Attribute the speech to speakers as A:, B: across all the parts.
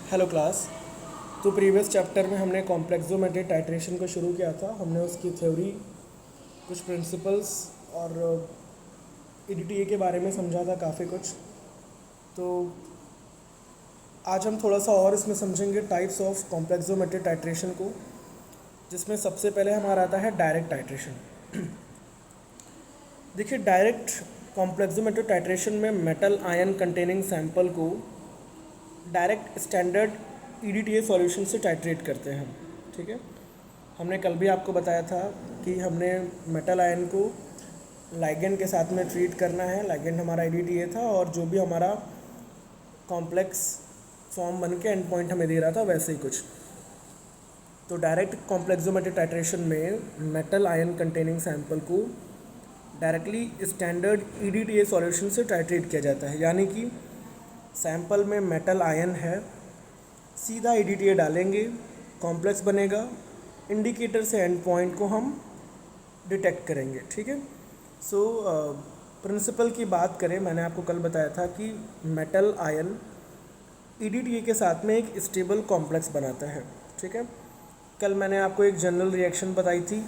A: Hello class. तो previous chapter में हमने कॉम्प्लेक्सोमेट्रिक टाइट्रेशन को शुरू किया था। हमने उसकी थ्योरी, कुछ प्रिंसिपल्स और ईडीटीए के बारे में समझा था काफ़ी कुछ। तो आज हम थोड़ा सा और इसमें समझेंगे टाइप्स ऑफ कॉम्प्लेक्सोमेट्रिक टाइट्रेशन को, जिसमें सबसे पहले हमारा आता है डायरेक्ट टाइट्रेशन। देखिए, डायरेक्ट कॉम्प्लेक्सोमेट्रिक टाइट्रेशन में मेटल आयन कंटेनिंग सैंपल को डायरेक्ट स्टैंडर्ड ईडीटीए सॉल्यूशन से टाइट्रेट करते हैं। ठीक है, हमने कल भी आपको बताया था कि हमने मेटल आयन को लाइगेंड के साथ में ट्रीट करना है। लाइगेंड हमारा ईडीटीए था और जो भी हमारा कॉम्प्लेक्स फॉर्म बन के एंड पॉइंट हमें दे रहा था वैसे ही कुछ। तो डायरेक्ट कॉम्प्लेक्सोमेट्रिक टाइट्रेशन में मेटल आयन कंटेनिंग सैंपल को डायरेक्टली स्टैंडर्ड ईडीटीए सॉल्यूशन से टाइट्रेट किया जाता है। यानी कि सैंपल में मेटल आयन है, सीधा ईडीटीए डालेंगे, कॉम्प्लेक्स बनेगा, इंडिकेटर से एंड पॉइंट को हम डिटेक्ट करेंगे। ठीक है। सो प्रिंसिपल की बात करें, मैंने आपको कल बताया था कि मेटल आयन ईडीटीए के साथ में एक स्टेबल कॉम्प्लेक्स बनाता है। ठीक है, कल मैंने आपको एक जनरल रिएक्शन बताई थी।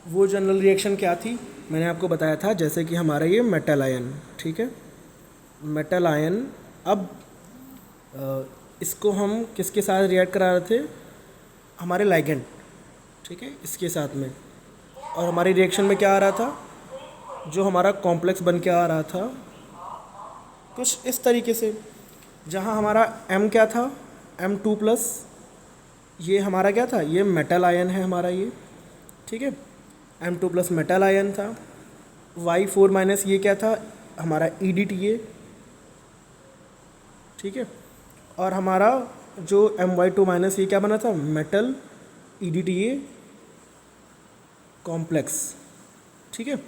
A: वो जनरल रिएक्शन क्या थी, मैंने आपको बताया था जैसे कि हमारा ये मेटल आयन, ठीक है, मेटल आयन, अब इसको हम किसके साथ रिएक्ट करा रहे थे, हमारे लाइगेंड, ठीक है, इसके साथ में। और हमारी रिएक्शन में क्या आ रहा था, जो हमारा कॉम्प्लेक्स बन के आ रहा था कुछ इस तरीके से, जहाँ हमारा M क्या था, M2+, ये हमारा क्या था, ये मेटल आयन है हमारा ये, ठीक है, M2+ मेटल आयन था। Y4- ये क्या था, हमारा EDTA, ठीक है। और हमारा जो My2- ये क्या बना था, मेटल EDTA कॉम्प्लेक्स, ठीक है,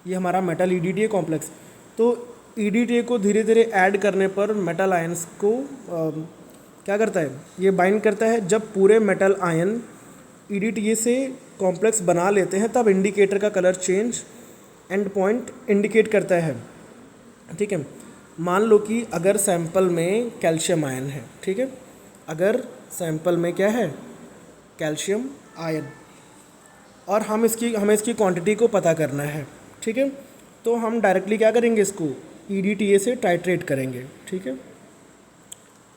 A: ये हमारा मेटल EDTA कॉम्प्लेक्स। तो EDTA को धीरे धीरे ऐड करने पर मेटल आयंस को क्या करता है, ये बाइंड करता है। जब पूरे मेटल आयन EDTA से कॉम्प्लेक्स बना लेते हैं तब इंडिकेटर का colour change and point indicate करता है। ठीक है, मान लो कि अगर सैंपल में कैल्शियम आयन है, ठीक है, अगर सैंपल में क्या है, कैल्शियम आयन, और हमें इसकी क्वांटिटी को पता करना है, ठीक है, तो हम डायरेक्टली क्या करेंगे, इसको EDTA से टाइट्रेट करेंगे। ठीक है,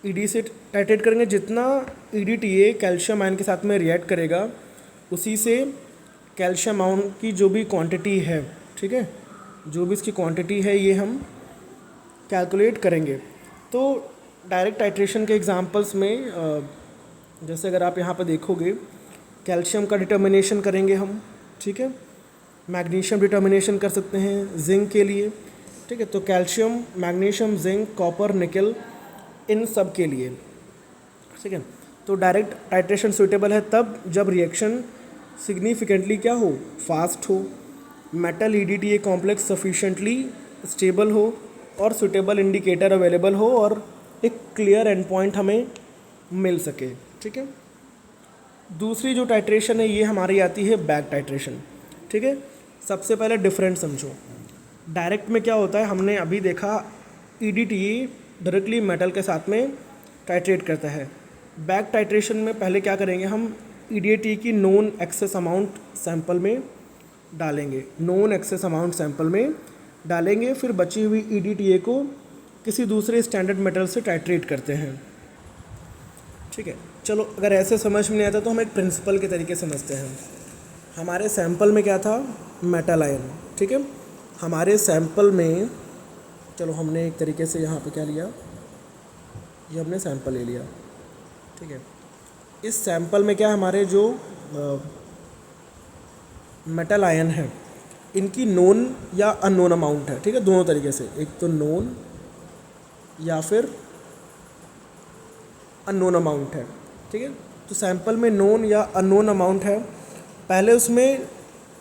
A: ED से टाइट्रेट करेंगे, जितना EDTA कैल्शियम आयन के साथ में रिएक्ट करेगा उसी से कैल्शियम आयन की जो भी क्वांटिटी है, ठीक है, जो भी इसकी क्वांटिटी है ये हम कैलकुलेट करेंगे। तो डायरेक्ट टाइट्रेशन के एग्जांपल्स में जैसे अगर आप यहाँ पर देखोगे, कैल्शियम का डिटर्मिनेशन करेंगे हम, ठीक है, मैग्नीशियम डिटर्मिनेशन कर सकते हैं जिंक के लिए, ठीक है। तो कैल्शियम, मैग्नीशियम, जिंक, कॉपर, निकल, इन सब के लिए, ठीक है। तो डायरेक्ट टाइट्रेशन सूटेबल है तब जब रिएक्शन सिग्निफिकेंटली क्या हो, फास्ट हो, metal EDTA complex sufficiently stable हो और सुटेबल इंडिकेटर अवेलेबल हो और एक क्लियर एंड पॉइंट हमें मिल सके। ठीक है, दूसरी जो टाइट्रेशन है ये हमारी आती है बैक टाइट्रेशन। ठीक है, सबसे पहले डिफरेंट समझो। डायरेक्ट में क्या होता है, हमने अभी देखा EDTA डायरेक्टली मेटल के साथ में टाइट्रेट करता है। बैक टाइट्रेशन में पहले क्या करेंगे, हम EDTA की नोन एक्सेस अमाउंट सैंपल में डालेंगे, नोन एक्सेस अमाउंट सैंपल में डालेंगे, फिर बची हुई EDTA को किसी दूसरे स्टैंडर्ड मेटल से टाइट्रेट करते हैं। ठीक है, चलो अगर ऐसे समझ में नहीं आता तो हम एक प्रिंसिपल के तरीके समझते हैं। हमारे सैंपल में क्या था, मेटल आयन, ठीक है, हमारे सैंपल में, चलो हमने एक तरीके से यहाँ पे क्या लिया, ये हमने सैंपल ले लिया, ठीक है। इस सैंपल में क्या, हमारे जो मेटल आयन है इनकी नोन या अननोन अमाउंट है, ठीक है, दोनों तरीके से, एक तो नोन या फिर अननोन अमाउंट है, ठीक है। तो सैंपल में नोन या अननोन अमाउंट है, पहले उसमें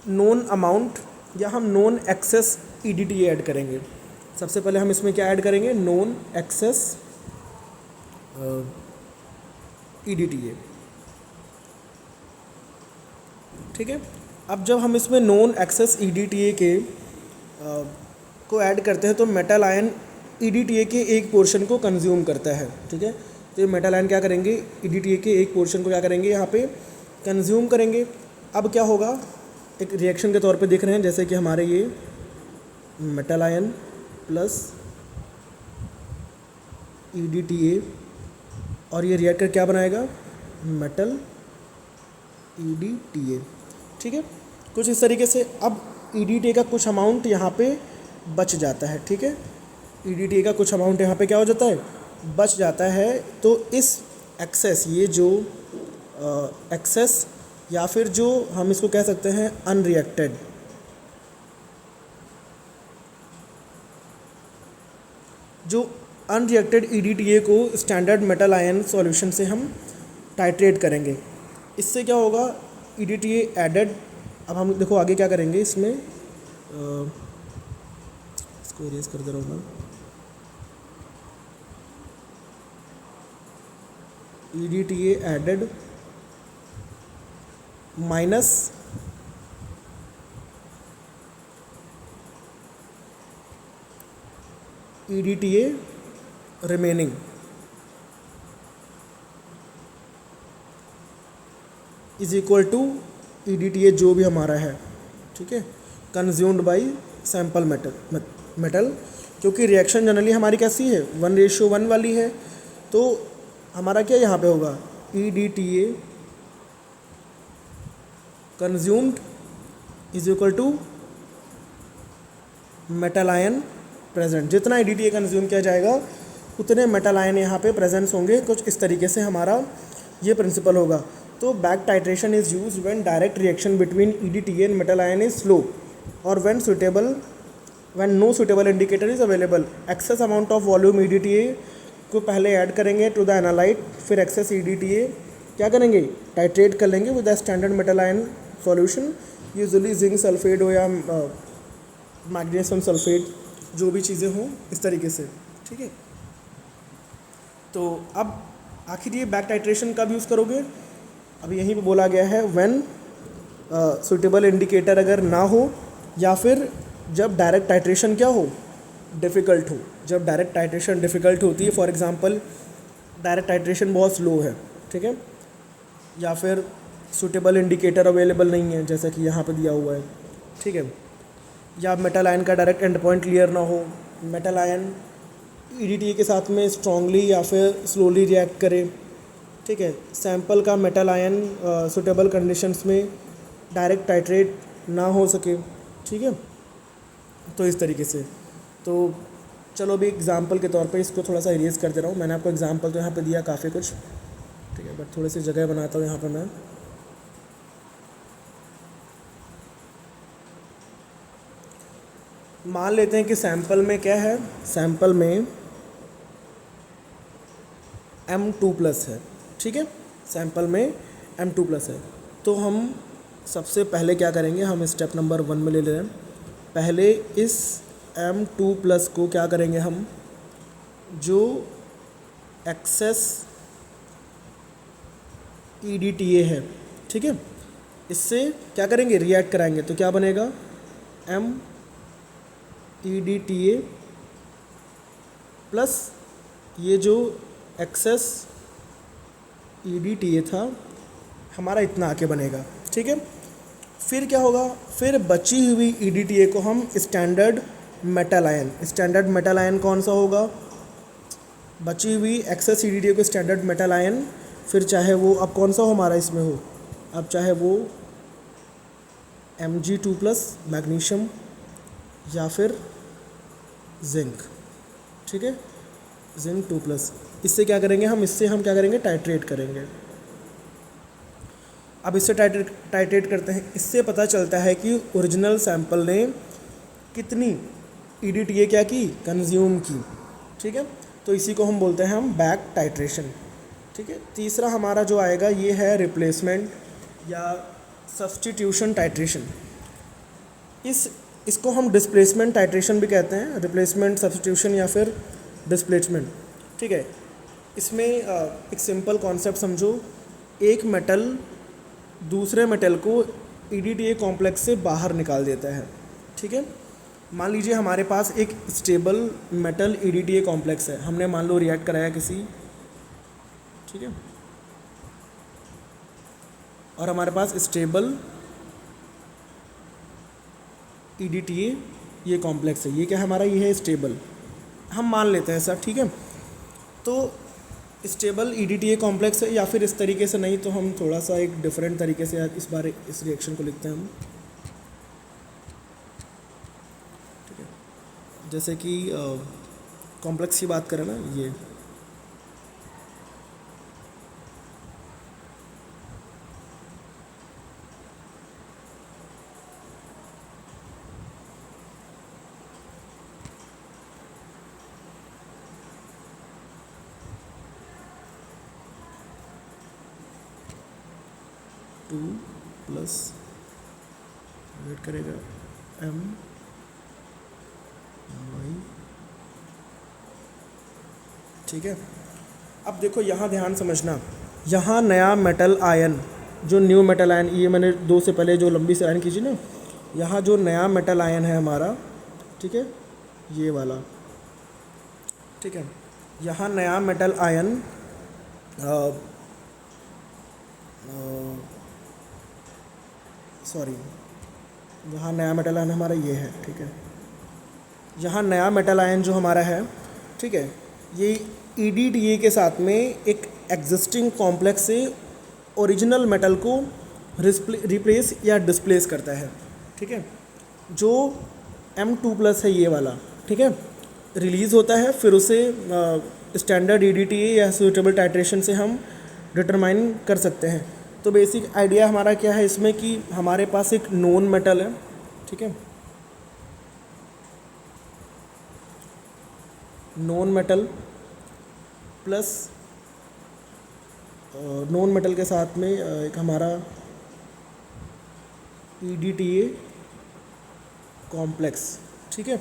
A: नोन अमाउंट या हम नोन एक्सेस EDTA ऐड करेंगे। सबसे पहले हम इसमें क्या ऐड करेंगे, नोन एक्सेस EDTA, ठीक है। अब जब हम इसमें नोन एक्सेस EDTA के को ऐड करते हैं तो मेटल आयन EDTA के एक पोर्शन को कंज्यूम करता है, ठीक है। तो ये मेटल आयन क्या करेंगे, EDTA के एक पोर्शन को क्या करेंगे, यहाँ पे कंज्यूम करेंगे। अब क्या होगा, एक रिएक्शन के तौर पे देख रहे हैं, जैसे कि हमारे ये मेटल आयन प्लस EDTA, और ये रिएक्ट कर क्या बनाएगा, मेटल EDTA, ठीक है। कुछ इस तरीके से। अब EDTA का कुछ अमाउंट यहाँ पे बच जाता है, ठीक है। EDTA का कुछ अमाउंट यहाँ पे क्या हो जाता है, बच जाता है। तो इस एक्सेस, ये जो एक्सेस या फिर जो हम इसको कह सकते हैं अनरिएक्टेड, जो अनरिएक्टेड EDTA को स्टैंडर्ड मेटल आयन सॉल्यूशन से हम टाइट्रेट करेंगे। इससे क्या होगा, EDTA एडेड। अब हम देखो आगे क्या करेंगे, इसमें इसको इरेज कर दे रहा हूँ मैं। EDTA added minus EDTA remaining is equal to EDTA जो भी हमारा है, ठीक है, कंज्यूम्ड बाई सैम्पल मेटल। क्योंकि रिएक्शन जनरली हमारी कैसी है, 1:1 वाली है। तो हमारा क्या यहाँ पे होगा, EDTA consumed is equal to metal ion present. जितना EDTA कंज्यूम किया जाएगा उतने मेटल आयन यहाँ पे प्रेजेंस होंगे। कुछ इस तरीके से हमारा ये प्रिंसिपल होगा। तो back titration is use when direct reaction between EDTA and metal ion is slow और when no suitable indicator is available. Excess amount of volume EDTA को पहले ऐड करेंगे टू द एनालाइट, फिर एक्सेस EDTA क्या करेंगे, titrate कर लेंगे with the standard metal ion solution, usually zinc sulphate हो या मैग्नीशियम सल्फेट, जो भी चीज़ें हों इस तरीके से, ठीक है। तो अब आखिर ये बैक टाइट्रेशन कब यूज़ करोगे, अब यहीं पे बोला गया है व्हेन सुटेबल इंडिकेटर अगर ना हो, या फिर जब डायरेक्ट टाइट्रेशन क्या हो, डिफ़िकल्ट हो। जब डायरेक्ट टाइट्रेशन डिफ़िकल्ट होती है, फॉर एग्जांपल डायरेक्ट टाइट्रेशन बहुत स्लो है, ठीक है, या फिर सुटेबल इंडिकेटर अवेलेबल नहीं है जैसा कि यहाँ पे दिया हुआ है, ठीक है, या मेटल आयन का डायरेक्ट एंड पॉइंट क्लियर ना हो, मेटल आयन EDTA के साथ में स्ट्रांगली या फिर स्लोली रिएक्ट करे, ठीक है, सैंपल का मेटल आयन सुटेबल कंडीशंस में डायरेक्ट टाइट्रेट ना हो सके, ठीक है। तो इस तरीके से। तो चलो अभी एग्जांपल के तौर पे इसको थोड़ा सा इरेज कर दे रहा हूँ। मैंने आपको एग्जांपल तो यहाँ पे दिया काफ़ी कुछ, ठीक है, बट थोड़ी सी जगह बनाता हूँ यहाँ पे मैं। मान लेते हैं कि सैंपल में क्या है, सैंपल में M2+ है, ठीक है, सैंपल में M2+ है। तो हम सबसे पहले क्या करेंगे, हम स्टेप नंबर 1 में ले रहे हैं। पहले इस M2+ को क्या करेंगे, हम जो एक्सेस EDTA है, ठीक है, इससे क्या करेंगे, रिएक्ट कराएंगे। तो क्या बनेगा, EDTA प्लस ये जो एक्सेस EDTA था हमारा इतना आके बनेगा, ठीक है। फिर क्या होगा, फिर बची हुई EDTA को हम स्टैंडर्ड मेटल आयन कौन सा होगा, बची हुई एक्सेस EDTA को स्टैंडर्ड मेटल आयन, फिर चाहे वो अब कौन सा हो हमारा इसमें हो, अब चाहे वो Mg2+ मैग्नीशियम या फिर जिंक, ठीक है, जिंक 2+। इससे क्या करेंगे हम, इससे हम क्या करेंगे, टाइट्रेट करेंगे। अब इससे टाइट्रेट करते हैं, इससे पता चलता है कि ओरिजिनल सैंपल ने कितनी EDTA क्या की, कंज्यूम की, ठीक है। तो इसी को हम बोलते हैं हम बैक टाइट्रेशन, ठीक है। तीसरा हमारा जो आएगा ये है रिप्लेसमेंट या सब्स्टिट्यूशन टाइट्रेशन। इसको हम डिस्प्लेसमेंट टाइट्रेशन भी कहते हैं, रिप्लेसमेंट, सब्स्टिट्यूशन या फिर डिस्प्लेसमेंट, ठीक है। इसमें एक सिंपल कॉन्सेप्ट समझो, एक मेटल दूसरे मेटल को EDTA कॉम्प्लेक्स से बाहर निकाल देता है, ठीक है। मान लीजिए हमारे पास एक स्टेबल मेटल ईडीटीए कॉम्प्लेक्स है, हमने मान लो रिएक्ट कराया किसी, ठीक है, और हमारे पास स्टेबल ईडीटीए ये कॉम्प्लेक्स है, ये क्या है हमारा, ये है स्टेबल, हम मान लेते हैं सर, ठीक है। तो स्टेबल ईडीटीए कॉम्प्लेक्स है, या फिर इस तरीके से नहीं तो हम थोड़ा सा एक डिफरेंट तरीके से इस रिएक्शन को लिखते हैं हम, ठीक है। जैसे कि कॉम्प्लेक्स की बात करें ना, ये टू प्लस वेट करेगा एम वाई, ठीक है। अब देखो यहाँ ध्यान समझना, यहाँ नया मेटल आयन, जो न्यू मेटल आयन, ये मैंने दो से पहले जो लंबी से आयन कीजिए ना, यहाँ जो नया मेटल आयन है हमारा, ठीक है, ये वाला, ठीक है, यहाँ नया मेटल आयन सॉरी, यहाँ नया मेटल आयन हमारा ये है, ठीक है, यहाँ नया मेटल आयन जो हमारा है, ठीक है, ये ईडीटीए के साथ में एक एग्जिस्टिंग कॉम्प्लेक्स से ओरिजिनल मेटल को रिप्लेस या डिस्प्लेस करता है, ठीक है। जो M2+ है ये वाला, ठीक है, रिलीज़ होता है, फिर उसे स्टैंडर्ड ईडीटीए या सूटेबल टाइट्रेशन से हम डिटरमाइन कर सकते हैं। तो बेसिक आइडिया हमारा क्या है इसमें कि हमारे पास एक नोन मेटल है, ठीक है, non metal plus non metal के साथ में एक हमारा ईडीटीए कॉम्प्लेक्स, ठीक है,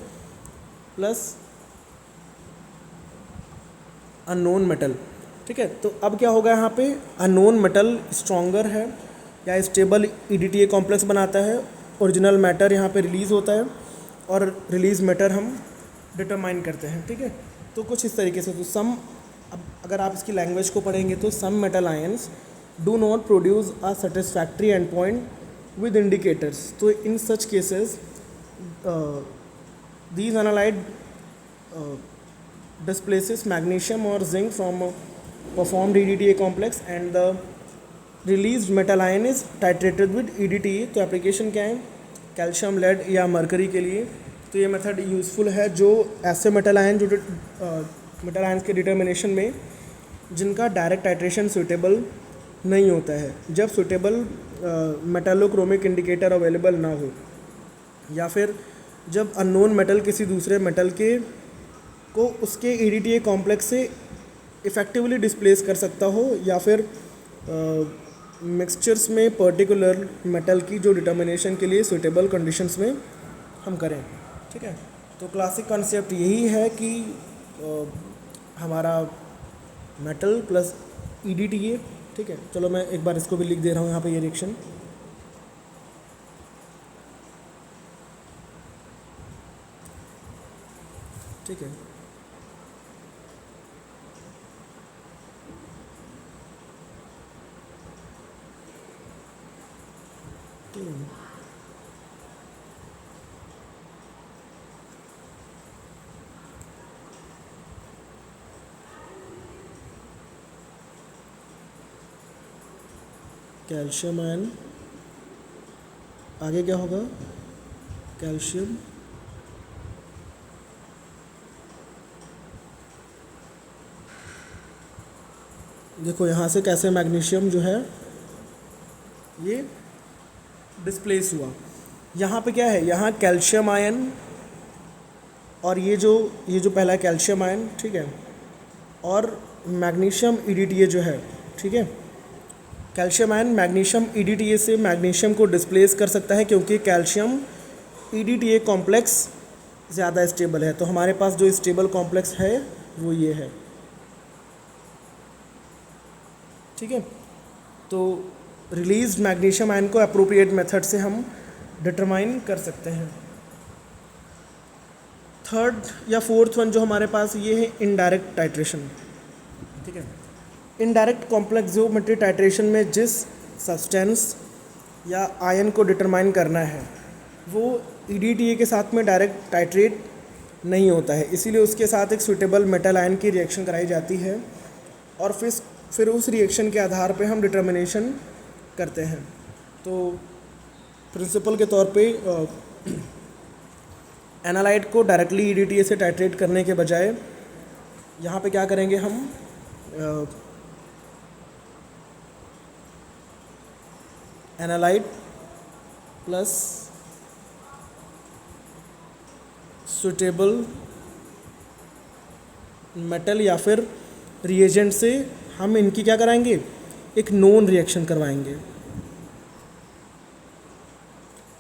A: प्लस अननोन मेटल, ठीक है। तो अब क्या होगा यहाँ पे, अननोन मेटल स्ट्रॉन्गर है या स्टेबल ईडीटीए कॉम्प्लेक्स बनाता है, ओरिजिनल मैटर यहाँ पे रिलीज़ होता है और रिलीज मैटर हम डिटरमाइन करते हैं, ठीक है। तो कुछ इस तरीके से, तो सम, अब अगर आप इसकी लैंग्वेज को पढ़ेंगे तो some metal ions do not produce a satisfactory end point with indicators. तो in such cases these analyte displaces magnesium or zinc from a performed EDTA complex and the released metal ion is titrated with EDTA। तो application क्या है, calcium, lead या mercury के लिए तो ये method useful है जो ऐसे मेटल आयन जो मेटल आयंस के डिटर्मिनेशन में जिनका डायरेक्ट टाइट्रेशन सूटेबल नहीं होता है, जब सूटेबल मेटालोक्रोमिक इंडिकेटर अवेलेबल ना हो, या फिर जब अननोन मेटल किसी दूसरे मेटल के को उसके ईडीटीए कॉम्प्लेक्स से इफ़ेक्टिवली डिस्प्लेस कर सकता हो, या फिर मिक्सचर्स में पर्टिकुलर मेटल की जो डिटर्मिनेशन के लिए सूटेबल कंडीशंस में हम करें, ठीक है। तो क्लासिक कॉन्सेप्ट यही है कि हमारा मेटल प्लस ईडीटीए, ठीक है। चलो मैं एक बार इसको भी लिख दे रहा हूँ यहाँ पे ये रिएक्शन, ठीक है। कैल्शियम आयन, आगे क्या होगा, कैल्शियम देखो यहाँ से कैसे मैग्नीशियम जो है ये डिस्प्लेस हुआ, यहाँ पे क्या है, यहाँ कैल्शियम आयन और ये जो पहला कैल्शियम आयन, ठीक है, और मैग्नीशियम ईडीटीए जो है, ठीक है। कैल्शियम आयन मैग्नीशियम ईडीटीए से मैग्नीशियम को डिस्प्लेस कर सकता है क्योंकि कैल्शियम ईडीटीए कॉम्प्लेक्स ज़्यादा स्टेबल है। तो हमारे पास जो स्टेबल कॉम्प्लेक्स है वो ये है, ठीक है। तो रिलीज मैग्नीशियम आयन को अप्रोप्रिएट मेथड से हम डिटरमाइन कर सकते हैं। थर्ड या फोर्थ वन जो हमारे पास ये है इनडायरेक्ट टाइट्रेशन। ठीक है, इनडायरेक्ट कॉम्प्लेक्स ज्योमेट्री टाइट्रेशन में जिस सब्सटेंस या आयन को डिटरमाइन करना है वो EDTA के साथ में डायरेक्ट टाइट्रेट नहीं होता है, इसीलिए उसके साथ एक सुटेबल मेटल आयन की रिएक्शन कराई जाती है और फिर उस रिएक्शन के आधार पे हम डिटर्मिनेशन करते हैं। तो प्रिंसिपल के तौर पे एनालाइट को डायरेक्टली EDTA से टाइट्रेट करने के बजाय यहाँ पे क्या करेंगे हम एनालाइट प्लस सुटेबल मेटल या फिर रिएजेंट से हम इनकी क्या कराएंगे, एक नोन रिएक्शन करवाएंगे।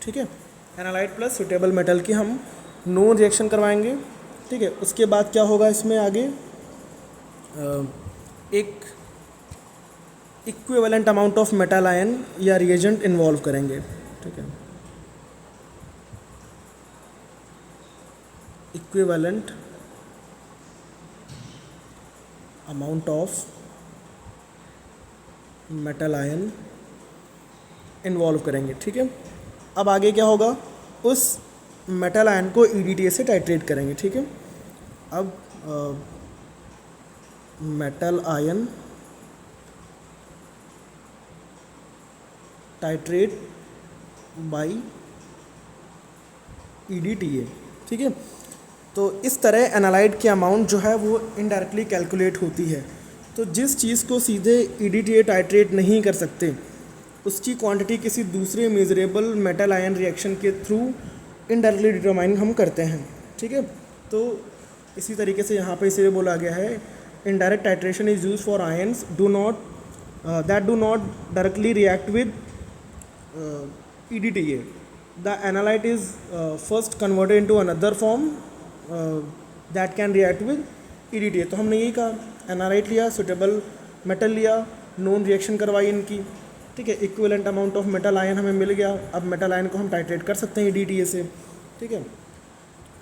A: ठीक है, एनालाइट प्लस सुटेबल मेटल की हम नोन रिएक्शन करवाएंगे। ठीक है, उसके बाद क्या होगा इसमें आगे एक equivalent amount of metal ion या रिएजेंट इन्वॉल्व करेंगे। ठीक है, equivalent amount of metal ion involve करेंगे। ठीक है, अब आगे क्या होगा, उस मेटल आयन को EDTA से टाइट्रेट करेंगे। ठीक है, अब metal ion titrate by EDTA। ठीक है, तो इस तरह एनालाइट की अमाउंट जो है वो इनडायरेक्टली कैलकुलेट होती है। तो जिस चीज़ को सीधे EDTA टाइट्रेट नहीं कर सकते उसकी क्वांटिटी किसी दूसरे मेजरेबल मेटल आयन रिएक्शन के थ्रू इनडायरेक्टली डिटरमाइन हम करते हैं। ठीक है, तो इसी तरीके से यहाँ पे इसे बोला गया है indirect titration is use for ions do not directly react with EDTA। The analyte is first converted into another form that can react with EDTA। तो हमने यही कहा, एनालाइट लिया, सुटेबल मेटल लिया, नोन रिएक्शन करवाई इनकी। ठीक है, equivalent amount of metal ion हमें मिल गया। अब मेटल आयन को हम टाइट्रेट कर सकते हैं EDTA से। ठीक है,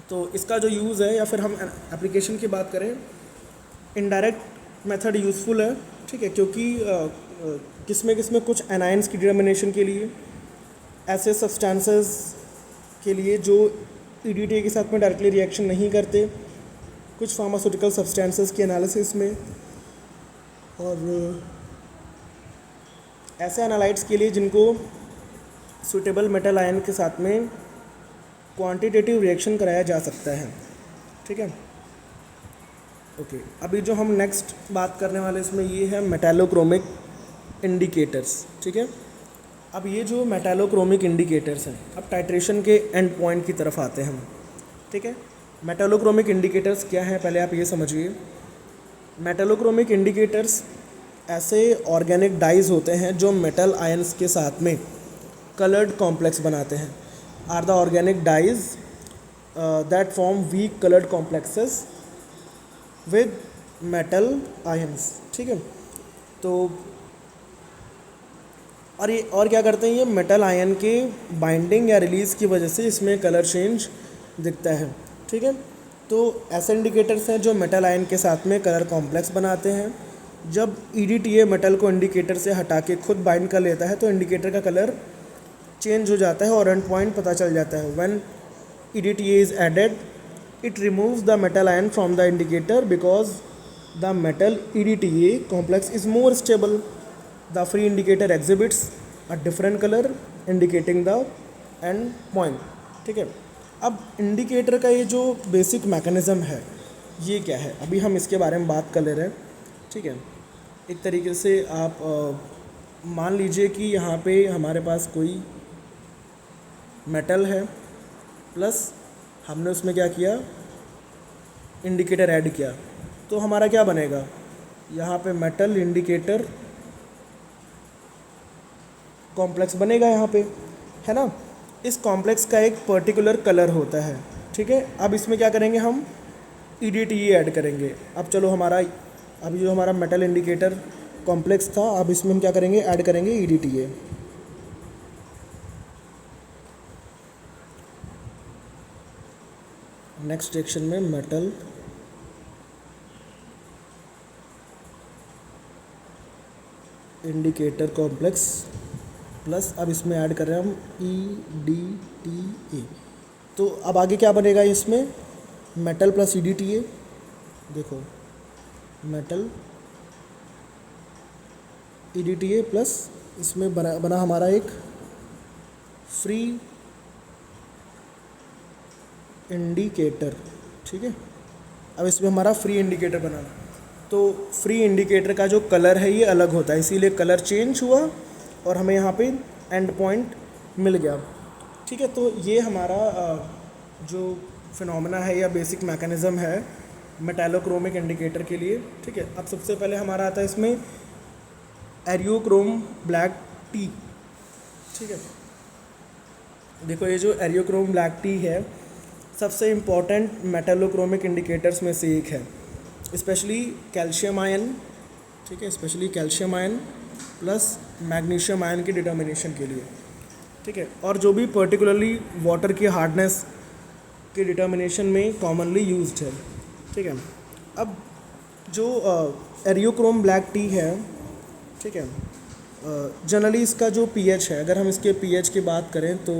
A: तो इसका जो यूज़ है या फिर हम एप्लीकेशन की बात करें, इनडायरेक्ट मेथड यूज़फुल है। ठीक है, क्योंकि किसमें कुछ एनायंस की डिटर्मिनेशन के लिए, ऐसे सब्सटेंसेस के लिए जो EDTA के साथ में डायरेक्टली रिएक्शन नहीं करते, कुछ फार्मास्यूटिकल सब्सटेंसेस की एनालिसिस में, और ऐसे एनालाइट्स के लिए जिनको सूटेबल मेटल आयन के साथ में क्वांटिटेटिव रिएक्शन कराया जा सकता है। ठीक है, ओके, अभी जो हम नेक्स्ट बात करने वाले इसमें ये है मेटालोक्रोमिक इंडिकेटर्स। ठीक है, अब ये जो मेटालोक्रोमिक इंडिकेटर्स हैं, अब टाइट्रेशन के एंड पॉइंट की तरफ आते हैं हम। ठीक है, मेटालोक्रोमिक इंडिकेटर्स क्या हैं पहले आप ये समझिए। मेटालोक्रोमिक इंडिकेटर्स ऐसे ऑर्गेनिक डाइज होते हैं जो मेटल आयंस के साथ में कलर्ड कॉम्प्लेक्स बनाते हैं, are the organic dyes that form weak coloured complexes with metal ions. ठीक है, तो और क्या करते हैं, ये मेटल आयन के बाइंडिंग या रिलीज़ की वजह से इसमें कलर चेंज दिखता है। ठीक है, तो ऐसे इंडिकेटर्स हैं जो मेटल आयन के साथ में कलर कॉम्प्लेक्स बनाते हैं। जब EDTA मेटल को इंडिकेटर से हटा के खुद बाइंड कर लेता है तो इंडिकेटर का कलर चेंज हो जाता है और एंड पॉइंट पता चल जाता है। When EDTA is added it removes the metal ion from the indicator because the metal EDTA complex is more stable. The free indicator exhibits a different color indicating the end point. ठीक है, अब indicator का ये जो basic mechanism है ये क्या है, अभी हम इसके बारे में बात कर ले रहे हैं। ठीक है, एक तरीके से आप मान लीजिए कि यहाँ पे हमारे पास कोई मेटल है प्लस हमने उसमें क्या किया, इंडिकेटर ऐड किया, तो हमारा क्या बनेगा, यहाँ पे मेटल इंडिकेटर कॉम्प्लेक्स बनेगा यहाँ पे, है ना। इस कॉम्प्लेक्स का एक पर्टिकुलर कलर होता है। ठीक है, अब इसमें क्या करेंगे, हम EDTA ऐड करेंगे। अब चलो अभी जो हमारा मेटल इंडिकेटर कॉम्प्लेक्स था, अब इसमें हम क्या करेंगे, ऐड करेंगे EDTA। नेक्स्ट रिएक्शन में मेटल इंडिकेटर कॉम्प्लेक्स प्लस, अब इसमें ऐड कर रहे हैं हम EDTA। तो अब आगे क्या बनेगा इसमें, मेटल प्लस EDTA, देखो मेटल EDTA प्लस इसमें बना हमारा एक फ्री इंडिकेटर। ठीक है, अब इसमें हमारा फ्री इंडिकेटर बना। तो फ्री इंडिकेटर का जो कलर है ये अलग होता है, इसीलिए कलर चेंज हुआ और हमें यहाँ पे एंड पॉइंट मिल गया। ठीक है, तो ये हमारा जो फिनोमेना है या बेसिक मैकेनिज़्म है मेटालोक्रोमिक इंडिकेटर के लिए। ठीक है, अब सबसे पहले हमारा आता है इसमें एरियोक्रोम ब्लैक टी। ठीक है, देखो ये जो एरियोक्रोम ब्लैक टी है सबसे इम्पॉर्टेंट मेटालोक्रोमिक इंडिकेटर्स में से एक है, स्पेशली कैल्शियम आयन। ठीक है, specially calcium ion plus magnesium ion की डिटर्मिनेशन के लिए। ठीक है, और जो भी पर्टिकुलरली वाटर की हार्डनेस के डिटर्मिनेशन में कॉमनली यूज्ड है। ठीक है, अब जो एरियोक्रोम ब्लैक टी है, ठीक है, जनरली इसका जो पीएच है, अगर हम इसके पीएच की बात करें तो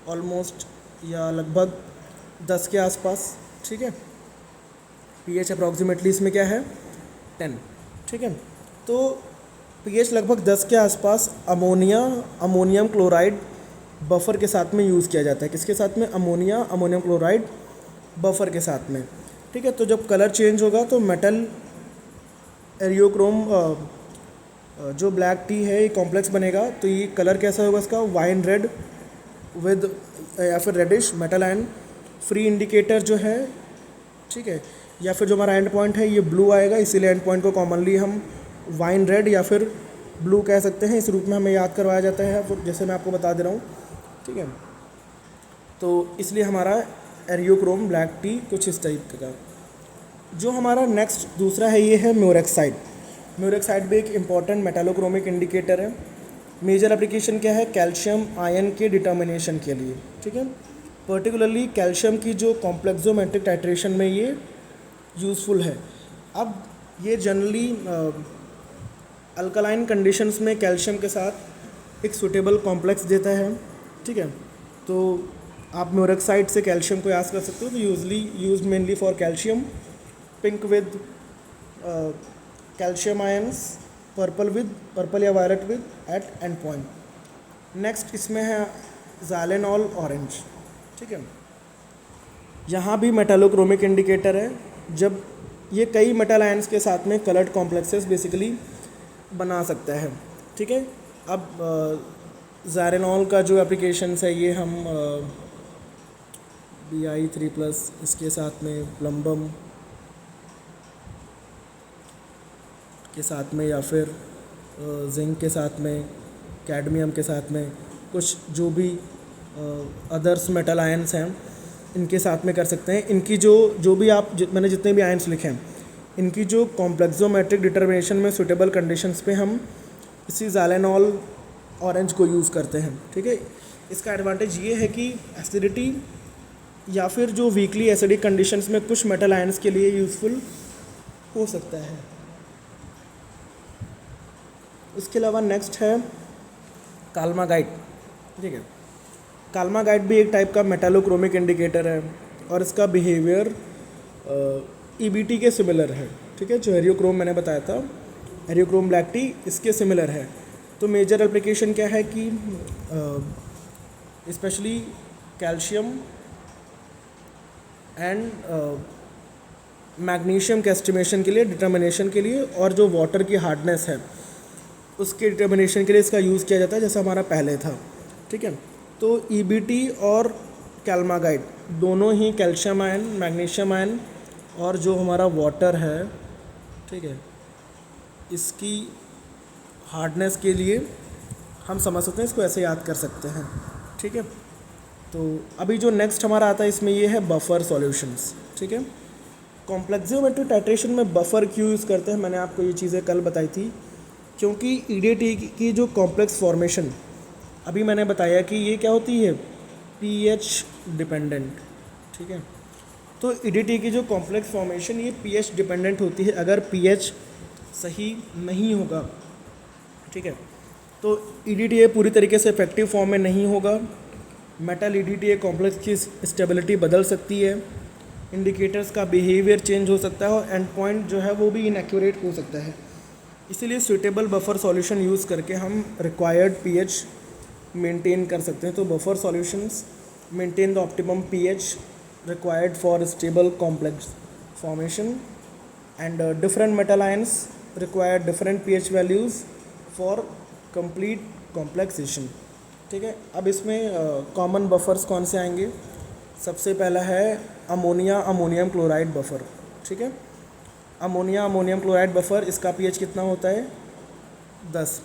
A: ऑलमोस्ट या लगभग 10 के आसपास। ठीक है, पीएच अप्रॉक्सीमेटली इसमें क्या है 10। ठीक है, तो पीएच लगभग 10 के आसपास अमोनियम क्लोराइड बफर के साथ में यूज़ किया जाता है। किसके साथ में, अमोनियम क्लोराइड बफर के साथ में। ठीक है, तो जब कलर चेंज होगा तो मेटल एरियोक्रोम जो ब्लैक टी है ये कॉम्प्लेक्स बनेगा। तो ये कलर कैसा होगा इसका, वाइन रेड विद या फिर reddish metal ion. Free indicator जो है, ठीक है, या फिर जो हमारा एंड पॉइंट है ये ब्लू आएगा, इसीलिए एंड पॉइंट को कॉमनली हम वाइन रेड या फिर ब्लू कह सकते हैं। इस रूप में हमें याद करवाया जाता है, जैसे मैं आपको बता दे रहा हूँ। ठीक है, तो इसलिए हमारा एरियोक्रोम ब्लैक टी कुछ इस टाइप का। जो हमारा नेक्स्ट दूसरा है ये है म्यूरेक्साइड। म्यूरेक्साइड भी एक इम्पॉर्टेंट मेटालोक्रोमिक इंडिकेटर है। मेजर एप्लीकेशन क्या है, कैल्शियम आयन के डिटर्मिनेशन के लिए। ठीक है, पर्टिकुलरली कैल्शियम की जो कॉम्प्लेक्सोमेट्रिक टाइट्रेशन में ये यूज़फुल है। अब ये जनरली अल्कलाइन कंडीशंस में कैल्शियम के साथ एक सूटेबल कॉम्प्लेक्स देता है। ठीक है, तो आप म्यूरेक्साइड से कैल्शियम को याद कर सकते हो। तो usually use mainly for calcium, pink with calcium ions, purple या violet with at end point. Next इसमें है ज़ाइलेनॉल ऑरेंज। ठीक है, यहाँ भी मेटालोक्रोमिक इंडिकेटर है, जब ये कई मेटल आयंस के साथ में कलर्ड कॉम्प्लेक्सेस बेसिकली बना सकता है। ठीक है, अब ज़ाइलेनॉल का जो एप्लीकेशंस है ये हम Bi3+ इसके साथ में प्लम्बम के साथ में या फिर जिंक के साथ में, कैडमियम के साथ में, कुछ जो भी अदर्स मेटल आयंस हैं इनके साथ में कर सकते हैं। इनकी जो भी मैंने जितने भी आयंस लिखे हैं इनकी जो कॉम्प्लेक्सोमेट्रिक डिटर्मिनेशन में सूटेबल कंडीशंस पे हम इसी ज़ाइलेनॉल ऑरेंज को यूज़ करते हैं। ठीक है, इसका एडवांटेज ये है कि एसिडिटी या फिर जो वीकली एसिडिक कंडीशंस में कुछ मेटल आयंस के लिए यूज़फुल हो सकता है। उसके अलावा नेक्स्ट है काल्मागाइट। ठीक है, काल्मागाइट भी एक टाइप का मेटालोक्रोमिक इंडिकेटर है और इसका बिहेवियर EBT के सिमिलर है। ठीक है, जो एरियोक्रोम मैंने बताया था, एरियोक्रोम ब्लैक टी इसके सिमिलर है। तो मेजर एप्लीकेशन क्या है कि स्पेशली कैल्शियम एंड मैग्नीशियम के एस्टिमेशन के लिए, डिटर्मिनेशन के लिए, और जो वाटर की हार्डनेस है उसके डिटर्मिनेशन के लिए इसका यूज़ किया जाता है, जैसा हमारा पहले था। ठीक है, तो EBT और काल्मागाइट दोनों ही कैल्शियम आयन, मैग्नीशियम आयन और जो हमारा वाटर है, ठीक है, इसकी हार्डनेस के लिए हम समझ सकते हैं, इसको ऐसे याद कर सकते हैं। ठीक है, तो अभी जो नेक्स्ट हमारा आता है इसमें ये है बफर सॉल्यूशंस। ठीक है, कॉम्प्लेक्सियोमेट्रिक टाइट्रेशन में बफर क्यों यूज़ करते हैं, मैंने आपको ये चीज़ें कल बताई थी। क्योंकि EDTA की जो कॉम्प्लेक्स फॉर्मेशन अभी मैंने बताया कि ये क्या होती है, pH डिपेंडेंट। ठीक है। तो ईडीटी की जो कॉम्प्लेक्स फॉर्मेशन ये पीएच डिपेंडेंट होती है। अगर पीएच सही नहीं होगा, ठीक है, तो ईडीटीए पूरी तरीके से इफेक्टिव फॉर्म में नहीं होगा। मेटल ईडीटीए कॉम्प्लेक्स की स्टेबिलिटी बदल सकती है, इंडिकेटर्स का बिहेवियर चेंज हो सकता है और एंड पॉइंट जो है वो भी इनएक्यूरेट हो सकता है। इसीलिए सुटेबल बफर सॉल्यूशन यूज़ करके हम रिक्वायर्ड पीएच मेंटेन कर सकते हैं। तो buffer solutions maintain the optimum pH required for stable complex formation and different metal ions require different pH values for complete complexation। ठीक है, अब इसमें कॉमन बफर्स कौन से आएंगे? सबसे पहला है अमोनिया अमोनियम क्लोराइड बफर। ठीक है, अमोनिया अमोनियम क्लोराइड बफर, इसका पीएच कितना होता है? 10।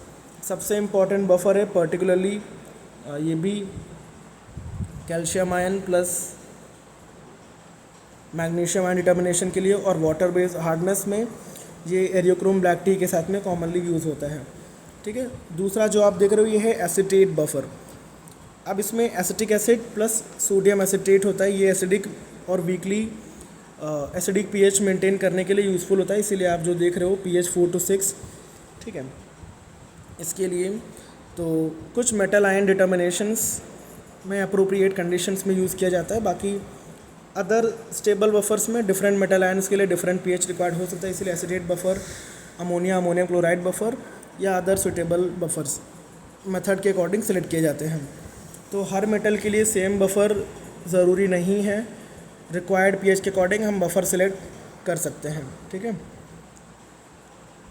A: सबसे इम्पॉर्टेंट बफर है पर्टिकुलरली ये भी calcium ion plus magnesium ion determination के लिए, और वाटर बेस हार्डनेस में ये एरियोक्रोम ब्लैक टी के साथ में कॉमनली यूज़ होता है। ठीक है, दूसरा जो आप देख रहे हो ये है एसिटेट बफर। अब इसमें acetic acid plus sodium acetate होता है। ये एसिडिक और वीकली एसिडिक पीएच मेंटेन करने के लिए यूज़फुल होता है, इसीलिए आप जो देख रहे हो पीएच 4 to 6। ठीक है, इसके लिए तो कुछ मेटल आयन डिटर्मिनेशंस में अप्रोप्रिएट कंडीशंस में यूज़ किया जाता है। बाकी अदर स्टेबल बफर्स में डिफरेंट मेटल आयन्स के लिए डिफरेंट पीएच रिक्वायर्ड हो सकता है, इसलिए acetate buffer, ammonia ammonium chloride buffer या अदर सुटेबल बफर्स मेथड के अकॉर्डिंग सेलेक्ट किए जाते हैं। तो हर मेटल के लिए सेम बफर ज़रूरी नहीं है, रिक्वायर्ड पीएच के अकॉर्डिंग हम बफर सेलेक्ट कर सकते हैं। ठीक है,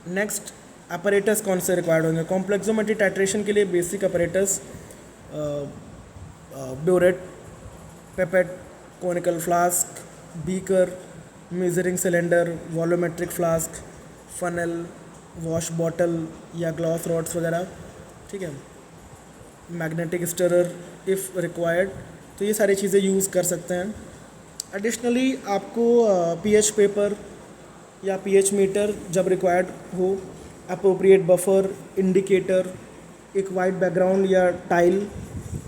A: नेक्स्ट अपरेटस कौन से रिक्वायर्ड होंगे? कॉम्प्लेक्सोमेट्री टाइट्रेशन के लिए basic apparatus burette, pipette, conical flask, beaker, measuring cylinder, volumetric flask, funnel, wash bottle या ग्लास रॉड्स वगैरह। ठीक है, मैग्नेटिक स्टरर इफ़ रिक्वायर्ड, तो ये सारी चीज़ें यूज़ कर सकते हैं। एडिशनली आपको पीएच पेपर या पीएच मीटर जब रिक्वायर्ड हो, अप्रोप्रिएट बफर, इंडिकेटर, एक वाइट बैकग्राउंड या टाइल,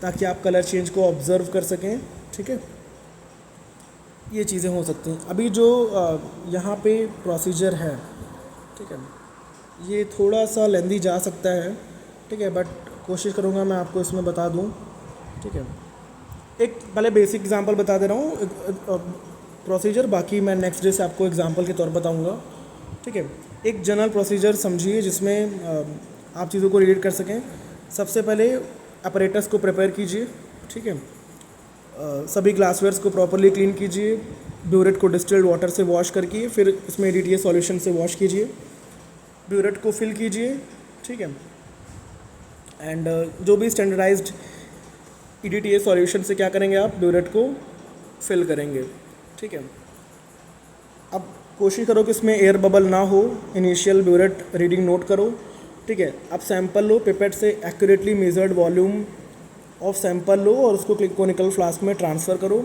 A: ताकि आप कलर चेंज को ऑब्ज़र्व कर सकें। ठीक है, ये चीज़ें हो सकती हैं। अभी जो यहाँ पे प्रोसीजर है, ठीक है, ये थोड़ा सा लेंदी जा सकता है। ठीक है, बट कोशिश करूँगा मैं आपको इसमें बता दूँ। ठीक है, एक पहले बेसिक एग्जांपल बता दे रहा हूँ प्रोसीजर, बाकी मैं नेक्स्ट डे से आपको एग्जांपल के तौर पर बताऊँगा। ठीक है, एक जनरल प्रोसीजर समझिए जिसमें आप चीज़ों को रिलेट कर सकें। सबसे पहले अपरेटस को प्रिपेयर कीजिए। ठीक है, सभी ग्लासवेयर्स को प्रॉपरली क्लीन कीजिए, ब्यूरेट को डिस्टिल्ड वाटर से वॉश करके फिर इसमें ईडीटीए सॉल्यूशन से वॉश कीजिए, ब्यूरेट को फिल कीजिए। ठीक है, एंड जो भी स्टैंडर्डाइज्ड ईडीटीए सॉल्यूशन से क्या करेंगे आप, ब्यूरेट को फिल करेंगे। ठीक है, अब कोशिश करो कि इसमें एयर बबल ना हो, इनिशियल ब्यूरेट रीडिंग नोट करो। ठीक है, अब सैंपल लो, पिपेट से accurately measured volume of sample लो और उसको कोनिकल फ्लास्क में ट्रांसफ़र करो,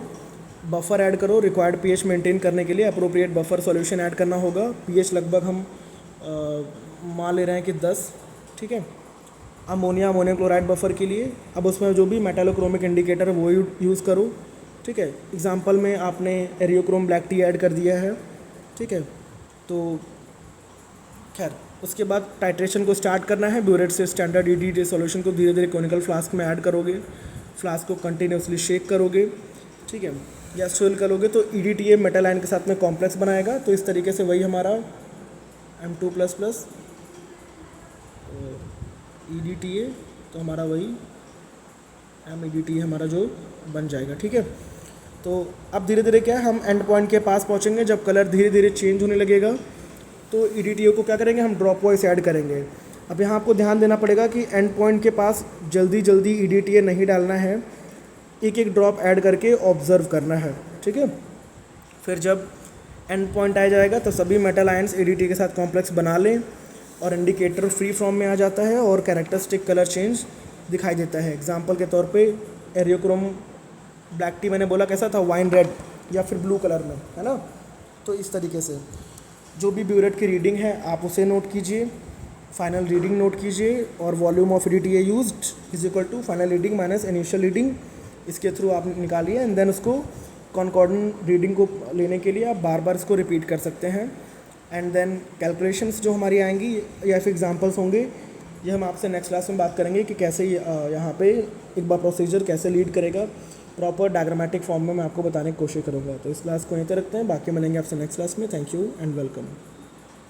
A: बफर ऐड करो। रिक्वायर्ड पीएच मेंटेन करने के लिए अप्रोप्रिएट बफर सॉल्यूशन ऐड करना होगा। पीएच लगभग हम मान ले रहे हैं कि 10। ठीक है, अमोनिया अमोनियम क्लोराइड बफर के लिए अब उसमें जो भी मेटालोक्रोमिक इंडिकेटर है वो यूज़ करो। ठीक है, एग्जांपल में आपने एरियोक्रोम ब्लैक टी ऐड कर दिया है। ठीक है, तो खैर उसके बाद टाइट्रेशन को स्टार्ट करना है। ब्यूरेट से स्टैंडर्ड ईडीटीए सॉल्यूशन को धीरे धीरे कोनिकल फ्लास्क में ऐड करोगे, फ्लास्क को कंटिन्यूसली शेक करोगे। ठीक है, या स्विल करोगे तो ईडीटीए मेटल आयन के साथ में कॉम्प्लेक्स बनाएगा। तो इस तरीके से वही हमारा M2++ ईडीटीए, तो हमारा वही MEDTA हमारा जो बन जाएगा। ठीक है, तो अब धीरे धीरे क्या है, हम एंड पॉइंट के पास पहुंचेंगे। जब कलर धीरे धीरे चेंज होने लगेगा तो ईडीटीए को क्या करेंगे, हम ड्रॉप वाइज ऐड करेंगे। अब यहाँ आपको ध्यान देना पड़ेगा कि एंड पॉइंट के पास जल्दी जल्दी ईडीटीए नहीं डालना है, एक एक ड्रॉप ऐड करके ऑब्जर्व करना है। ठीक है, फिर जब एंड पॉइंट आ जाएगा तो सभी मेटल आयंस ईडीटीए के साथ कॉम्प्लेक्स बना लें और इंडिकेटर फ्री फॉर्म में आ जाता है और कैरेक्टरिस्टिक कलर चेंज दिखाई देता है। एग्जाम्पल के तौर पे एरियोक्रोम ब्लैक टी मैंने बोला कैसा था, वाइन रेड या फिर ब्लू कलर में, है ना। तो इस तरीके से जो भी ब्यूरेट की रीडिंग है आप उसे नोट कीजिए, फाइनल रीडिंग नोट कीजिए और volume of EDTA used is equal to final reading minus initial reading, इसके थ्रू आप निकालिए एंड देन उसको कॉन्कॉर्डेंट रीडिंग को लेने के लिए आप बार बार इसको रिपीट कर सकते हैं। एंड देन कैलकुलेशंस जो हमारी आएंगी या फिर एग्जांपल्स होंगे, ये हम आपसे नेक्स्ट क्लास में बात करेंगे कि कैसे यहाँ पे एक बार प्रोसीजर कैसे लीड करेगा प्रॉपर डायग्रामेटिक फॉर्म में, मैं आपको बताने की कोशिश करूँगा। तो इस क्लास को यहीं तक रखते हैं, बाकी मिलेंगे आपसे नेक्स्ट क्लास में। Thank you and welcome.